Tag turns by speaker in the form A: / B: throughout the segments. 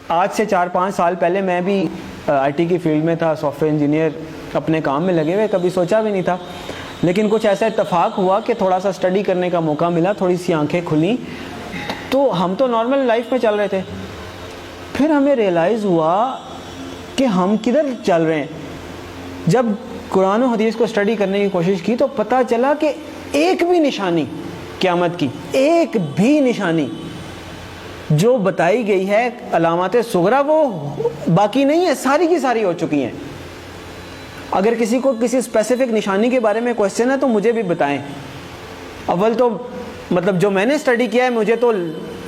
A: آج سے 4-5 سال پہلے میں بھی آئی ٹی کی فیلڈ میں تھا، سافٹ ویئر انجینئر، اپنے کام میں لگے ہوئے، کبھی سوچا بھی نہیں تھا، لیکن کچھ ایسا اتفاق ہوا کہ تھوڑا سا اسٹڈی کرنے کا موقع ملا، تھوڑی سی آنکھیں کھلیں، تو ہم تو نارمل لائف میں چل رہے تھے، پھر ہمیں ریئلائز ہوا کہ ہم کدھر چل رہے ہیں۔ جب قرآن و حدیث کو اسٹڈی کرنے کی کوشش کی تو پتہ چلا کہ ایک بھی نشانی قیامت کی، ایک بھی نشانی جو بتائی گئی ہے علامات صغریٰ وہ باقی نہیں ہے، ساری کی ساری ہو چکی ہیں۔ اگر کسی کو کسی اسپیسیفک نشانی کے بارے میں کوشچن ہے تو مجھے بھی بتائیں۔ اول تو مطلب جو میں نے اسٹڈی کیا ہے مجھے تو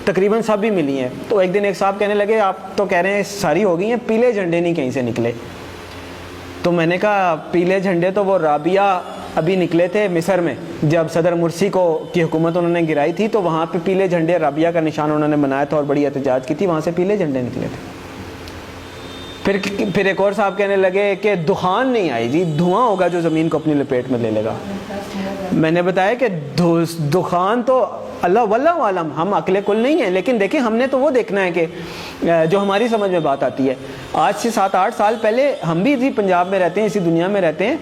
A: تقریباً سب ہی ملی ہیں۔ تو ایک دن ایک صاحب کہنے لگے آپ تو کہہ رہے ہیں ساری ہو گئی ہیں، پیلے جھنڈے نہیں کہیں سے نکلے۔ تو میں نے کہا پیلے جھنڈے تو وہ رابعہ ابھی نکلے تھے مصر میں، جب صدر مرسی کی حکومت انہوں نے گرائی تھی تو وہاں پہ پیلے جھنڈے رابعہ کا نشان انہوں نے بنایا تھا اور بڑی احتجاج کی تھی، وہاں سے پیلے جھنڈے نکلے تھے۔ پھر ایک اور صاحب کہنے لگے کہ دخان نہیں آئی جی، دھواں ہوگا جو زمین کو اپنی لپیٹ میں لے لے گا۔ میں نے بتایا کہ دخان تو اللہ واللہ عالم، ہم عقل کل نہیں ہیں، لیکن دیکھیں ہم نے تو وہ دیکھنا ہے کہ جو ہماری سمجھ میں بات آتی ہے۔ آج سے 7-8 سال پہلے ہم بھی اسی پنجاب میں رہتے ہیں، اسی دنیا میں رہتے ہیں،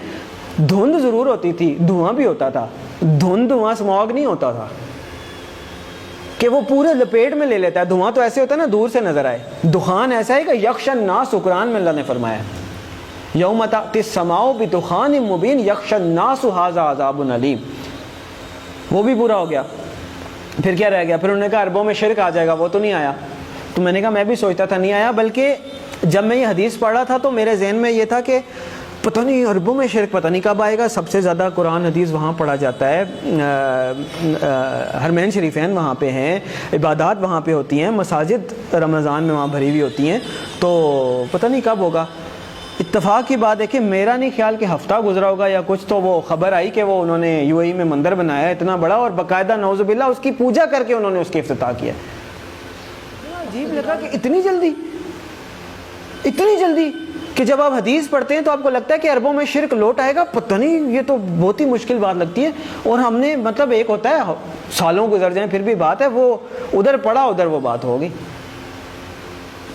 A: دھند ضرور ہوتی تھی، دھواں بھی ہوتا تھا، دھواں اسموگ نہیں ہوتا تھا کہ وہ پورے لپیٹ میں لے لیتا ہے۔ دھواں تو ایسے ہوتا ہے نا دور سے نظر آئے، دخان ایسا ہے کہ یخش الناس، قرآن میں اللہ نے فرمایا یوم تأتی السماء بدخان مبین یخش الناس ھذا عذاب علیم، وہ بھی پورا ہو گیا۔ پھر کیا رہ گیا؟ پھر انہوں نے کہا عربوں میں شرک آ جائے گا، وہ تو نہیں آیا۔ تو میں نے کہا میں بھی سوچتا تھا نہیں آیا، بلکہ جب میں یہ حدیث پڑھ رہا تھا تو میرے ذہن میں یہ تھا کہ پتہ نہیں عربوں میں شرک پتہ نہیں کب آئے گا۔ سب سے زیادہ قرآن حدیث وہاں پڑھا جاتا ہے، حرمین شریفین وہاں پہ ہیں، عبادات وہاں پہ ہوتی ہیں، مساجد رمضان میں وہاں بھری ہوئی ہوتی ہیں، تو پتہ نہیں کب ہوگا۔ اتفاق کی بات ہے کہ میرا نہیں خیال کہ ہفتہ گزرا ہوگا یا کچھ، تو وہ خبر آئی کہ وہ انہوں نے یو اے ای میں مندر بنایا ہے اتنا بڑا، اور باقاعدہ نعوذ باللہ اس کی پوجا کر کے انہوں نے اس کی افتتاح کیا۔ عجیب لگا کہ اتنی جلدی کہ جب آپ حدیث پڑھتے ہیں تو آپ کو لگتا ہے کہ عربوں میں شرک لوٹ آئے گا، پتہ نہیں، یہ تو بہت ہی مشکل بات لگتی ہے۔ اور ہم نے مطلب ایک ہوتا ہے سالوں گزر جائیں پھر بھی بات ہے، وہ ادھر پڑھا ادھر وہ بات ہوگی۔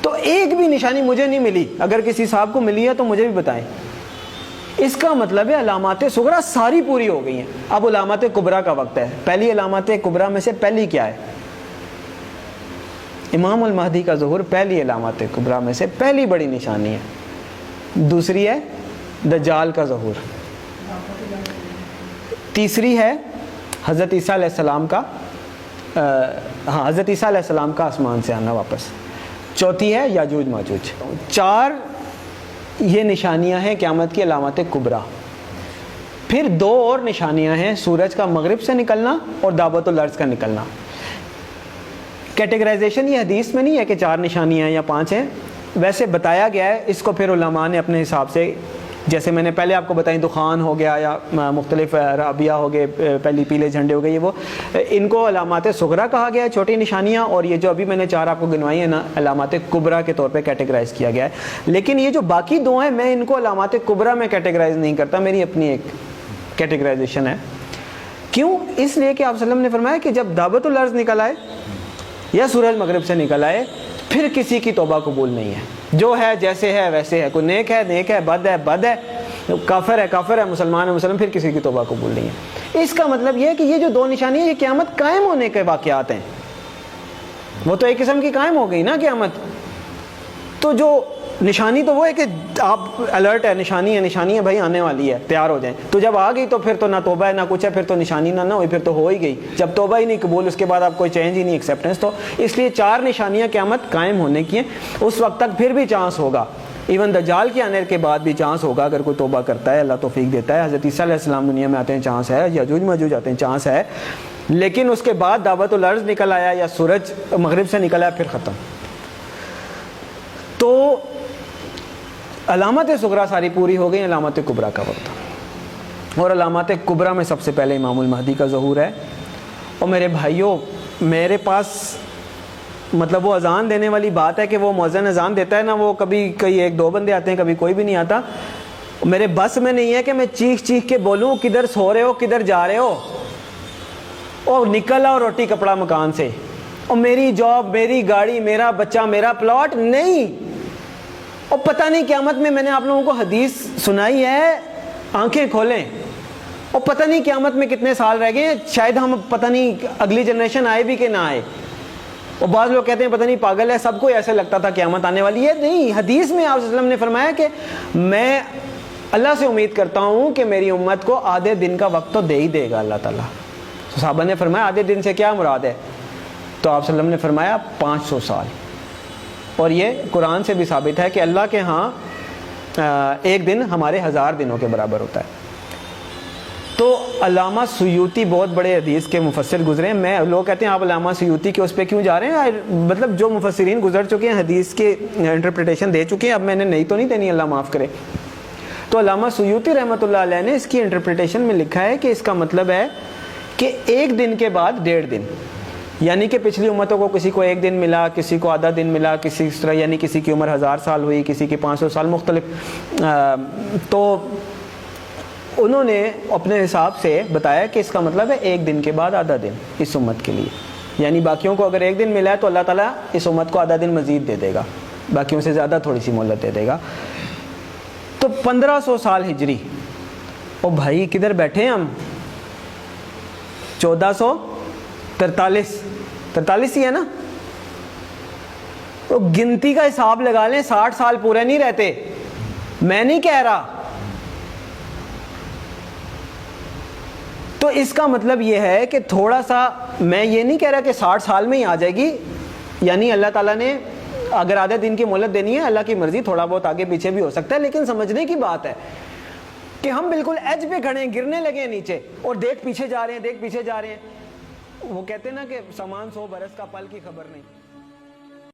A: تو ایک بھی نشانی مجھے نہیں ملی، اگر کسی صاحب کو ملی ہے تو مجھے بھی بتائیں۔ اس کا مطلب ہے علامات صغریٰ ساری پوری ہو گئی ہیں، اب علامات کبریٰ کا وقت ہے۔ پہلی علامات کبریٰ میں سے پہلی کیا ہے؟ امام المہدی کا ظہور پہلی علامات کبریٰ میں سے پہلی بڑی نشانی ہے۔ دوسری ہے دجال کا ظہور، تیسری ہے حضرت عیسیٰ علیہ السلام کا حضرت عیسیٰ علیہ السلام کا آسمان سے آنا واپس، چوتھی ہے یاجوج ماجوج۔ 4 یہ نشانیاں ہیں قیامت کی علامات کبریٰ۔ پھر 2 اور نشانیاں ہیں، سورج کا مغرب سے نکلنا اور دعوت الارض کا نکلنا۔ کیٹیگرائزیشن یہ حدیث میں نہیں ہے کہ 4 نشانیاں یا 5 ہیں، ویسے بتایا گیا ہے، اس کو پھر علماء نے اپنے حساب سے، جیسے میں نے پہلے آپ کو بتائی دخان ہو گیا یا مختلف رابعہ ہو گئے، پہلی پیلے جھنڈے ہو گئے، یہ وہ ان کو علامات صغریٰ کہا گیا ہے، چھوٹی نشانیاں، اور یہ جو ابھی میں نے 4 آپ کو گنوائی ہیں نا علامات کبریٰ کے طور پہ کیٹیگرائز کیا گیا ہے۔ لیکن یہ جو باقی 2 ہیں میں ان کو علامات کبریٰ میں کیٹیگرائز نہیں کرتا، میری اپنی ایک کیٹیگرائزیشن ہے۔ کیوں؟ اس لیے کہ آپ صلی اللہ علیہ وسلم نے فرمایا کہ جب دعوت الارض نکل آئے یا سورج مغرب سے نکل آئے پھر کسی کی توبہ قبول نہیں ہے، جو ہے جیسے ہے ویسے ہے، کوئی نیک ہے بد ہے، کافر ہے مسلمان ہے مسلم، پھر کسی کی توبہ قبول نہیں ہے۔ اس کا مطلب یہ ہے کہ یہ جو 2 نشانیاں یہ قیامت قائم ہونے کے واقعات ہیں، وہ تو ایک قسم کی قائم ہو گئی نا قیامت۔ تو جو نشانی تو وہ ہے کہ آپ الرٹ ہے، نشانی ہے بھائی آنے والی ہے، تیار ہو جائیں۔ تو جب آ گئی تو پھر تو نہ توبہ ہے نہ کچھ ہے، پھر تو نشانی نہ ہوئی، پھر تو ہو ہی گئی۔ جب توبہ ہی نہیں قبول، اس کے بعد آپ کوئی چینج ہی نہیں، ایکسیپٹنس۔ تو اس لیے 4 نشانیاں قیامت قائم ہونے کی ہیں، اس وقت تک پھر بھی چانس ہوگا، ایون دجال کے آنے کے بعد بھی چانس ہوگا اگر کوئی توبہ کرتا ہے، اللہ توفیق دیتا ہے۔ حضرت عیسیٰ علیہ السلام دنیا میں آتے ہیں، چانس ہے، یاجوج ماجوج آتے ہیں، چانس ہے، لیکن اس کے بعد دعوت الارض نکل آیا یا سورج مغرب سے نکل آیا پھر ختم۔ تو علامات صغریٰ ساری پوری ہو گئی، علامات کبریٰ کا وقت، اور علامات کبریٰ میں سب سے پہلے امام المہدی کا ظہور ہے۔ اور میرے بھائیوں، میرے پاس مطلب وہ اذان دینے والی بات ہے کہ وہ مؤذن اذان دیتا ہے نا، وہ کبھی کئی 1-2 بندے آتے ہیں، کبھی کوئی بھی نہیں آتا۔ میرے بس میں نہیں ہے کہ میں چیخ کے بولوں کدھر سو رہے ہو، کدھر جا رہے ہو، اور نکل آؤ روٹی کپڑا مکان سے، اور میری جاب، میری گاڑی، میرا بچہ، میرا پلاٹ نہیں. اور پتہ نہیں قیامت میں نے آپ لوگوں کو حدیث سنائی ہے، آنکھیں کھولیں. اور پتہ نہیں قیامت میں کتنے سال رہ گئے، شاید ہم پتہ نہیں اگلی جنریشن آئے بھی کہ نہ آئے. اور بعض لوگ کہتے ہیں پتہ نہیں پاگل ہے، سب کو ایسے لگتا تھا قیامت آنے والی ہے. نہیں، حدیث میں آپ صلی اللہ علیہ وسلم نے فرمایا کہ میں اللہ سے امید کرتا ہوں کہ میری امت کو آدھے دن کا وقت تو دے ہی دے گا اللہ تعالیٰ. تو صحابہ نے فرمایا آدھے دن سے کیا مراد ہے؟ تو آپ صلی اللہ علیہ وسلم نے فرمایا 500 سال. اور یہ قرآن سے بھی ثابت ہے کہ اللہ کے ہاں ایک دن ہمارے 1000 دنوں کے برابر ہوتا ہے. تو علامہ سیوطی بہت بڑے حدیث کے مفسر گزرے ہیں. لوگ کہتے ہیں آپ علامہ سیوطی کے اس پہ کیوں جا رہے ہیں؟ مطلب جو مفسرین گزر چکے ہیں، حدیث کے انٹرپریٹیشن دے چکے ہیں، اب میں نے نئی تو نہیں دینی، اللہ معاف کرے. تو علامہ سیوطی رحمۃ اللہ علیہ نے اس کی انٹرپریٹیشن میں لکھا ہے کہ اس کا مطلب ہے کہ ایک دن کے بعد 1.5 دن، یعنی کہ پچھلی امتوں کو کسی کو 1 دن ملا، کسی کو آدھا دن ملا، کسی اس طرح، یعنی کسی کی عمر 1000 سال ہوئی، کسی کی 500 سال، مختلف. تو انہوں نے اپنے حساب سے بتایا کہ اس کا مطلب ہے 1 دن کے بعد آدھا دن اس امت کے لیے. یعنی باقیوں کو اگر 1 دن ملا ہے تو اللہ تعالیٰ اس امت کو آدھا دن مزید دے دے گا، باقیوں سے زیادہ تھوڑی سی مہلت دے دے گا. تو 1500 سال ہجری. او بھائی کدھر بیٹھے ہیں ہم؟ 1443 ہی ہے نا. تو گنتی کا حساب لگا لیں، 60 سال پورے نہیں رہتے. میں نہیں کہہ رہا. تو اس کا مطلب یہ ہے کہ تھوڑا سا، میں یہ نہیں کہہ رہا کہ 60 سال میں ہی آ جائے گی، یعنی اللہ تعالیٰ نے اگر آدھے دن کی مہلت دینی ہے، اللہ کی مرضی، تھوڑا بہت آگے پیچھے بھی ہو سکتا ہے. لیکن سمجھنے کی بات ہے کہ ہم بالکل ایج پہ کھڑے ہیں، گرنے لگے ہیں نیچے، اور دیکھ پیچھے جا رہے ہیں. وہ کہتے ہیں نا کہ سامان 100 برس کا، پل کی خبر نہیں.